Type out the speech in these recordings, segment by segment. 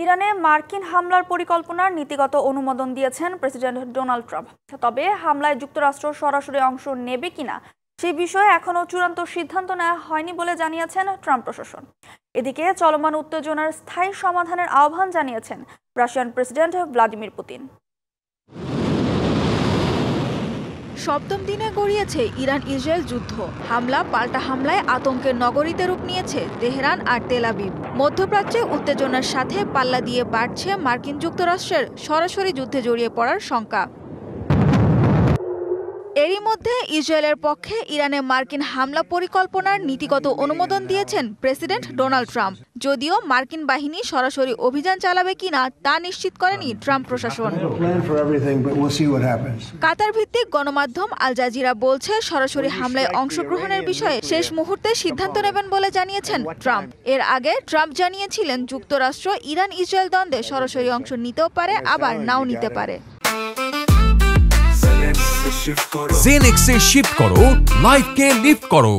ইরানে মার্কিন হামলার পরিকল্পনার নীতিগত অনুমোদন দিয়েছেন প্রেসিডেন্ট ডোনাল্ড ট্রাম্প। তবে হামলায় যুক্তরাষ্ট্র সরাসরি অংশ নেবে কিনা সেই বিষয়ে এখনও চূড়ান্ত সিদ্ধান্ত নেওয়া হয়নি বলে জানিয়েছেন ট্রাম্প প্রশাসন। এদিকে চলমান উত্তেজনার স্থায়ী সমাধানের আহ্বান জানিয়েছেন রাশিয়ান প্রেসিডেন্ট ভ্লাদিমির পুতিন। সপ্তম দিনে গড়িয়েছে ইরান ইসরায়েল যুদ্ধ। হামলা পাল্টা হামলায় আতঙ্কের নগরীতে রূপ নিয়েছে তেহরান আর তেল আবিব। মধ্যপ্রাচ্যে উত্তেজনার সাথে পাল্লা দিয়ে বাড়ছে মার্কিন যুক্তরাষ্ট্রের সরাসরি যুদ্ধে জড়িয়ে পড়ার শঙ্কা। এরই মধ্যে ইসরায়েলের পক্ষে ইরানে মার্কিন হামলা পরিকল্পনার নীতিগত অনুমোদন দিয়েছেন প্রেসিডেন্ট ডোনাল্ড ট্রাম্প। যদিও মার্কিন বাহিনী সরাসরি অভিযান চালাবে কিনা তা নিশ্চিত করেনি ট্রাম্প প্রশাসন। কাতার ভিত্তিক গণমাধ্যম আল জাজিরা বলছে, সরাসরি হামলায় অংশগ্রহণের বিষয়ে শেষ মুহূর্তে সিদ্ধান্ত নেবেন বলে জানিয়েছেন ট্রাম্প। এর আগে ট্রাম্প জানিয়েছিলেন যুক্তরাষ্ট্র ইরান ইসরায়েল দ্বন্দ্বে সরাসরি অংশ নিতেও পারে, আবার নাও নিতে পারে। জেনেক্সে শিফট করো, লাইফকে লিফট করো।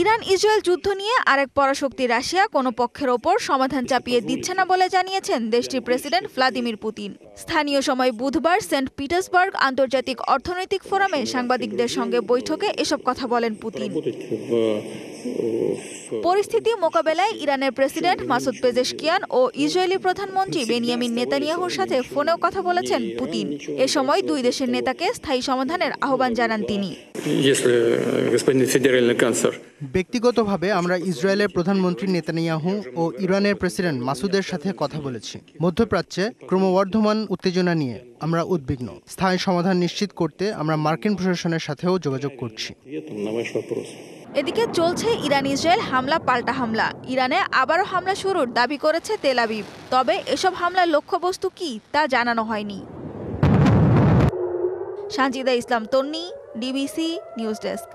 ইরান ইসরায়েল যুদ্ধ নিয়ে আরেক পরাশক্তি রাশিয়া কোনো পক্ষের ওপর সমাধান চাপিয়ে দিচ্ছে না বলে জানিয়েছেন দেশটির প্রেসিডেন্ট ভ্লাদিমির পুতিন। স্থানীয় সময় বুধবার সেন্ট পিটার্সবার্গ আন্তর্জাতিক অর্থনৈতিক ফোরামে সাংবাদিকদের সঙ্গে বৈঠকে এসব কথা বলেন পুতিন। পরিস্থিতি মোকাবেলায় ইরানের প্রেসিডেন্ট মাসুদ পেজেশকিয়ান ও ইসরায়েলি প্রধানমন্ত্রী বেনিয়ামিন নেতানিয়াহুর সাথে ফোনেও কথা বলেছেন পুতিন। এ সময় দুই দেশের নেতাকে স্থায়ী সমাধানের আহ্বান জানান তিনি। ব্যক্তিগতভাবে আমরা ইসরায়েলের প্রধানমন্ত্রী নেতানিয়াহু ও ইরানের প্রেসিডেন্ট মাসুদের সাথে কথা বলেছি। মধ্যপ্রাচ্যে ক্রমবর্ধমান উত্তেজনা নিয়ে আমরা উদ্বিগ্ন। স্থায়ী সমাধান নিশ্চিত করতে আমরা মার্কিন প্রশাসনের সাথেও যোগাযোগ করছি। এদিকে চলছে ইরান ইসরায়েল হামলা পাল্টা হামলা। ইরানে আবারও হামলা শুরুর দাবি করেছে তেল আবিব। তবে এসব হামলার লক্ষ্যবস্তু কি তা জানানো হয়নি। সানজিদা ইসলাম তন্নি, ডিবিসি নিউজ ডেস্ক।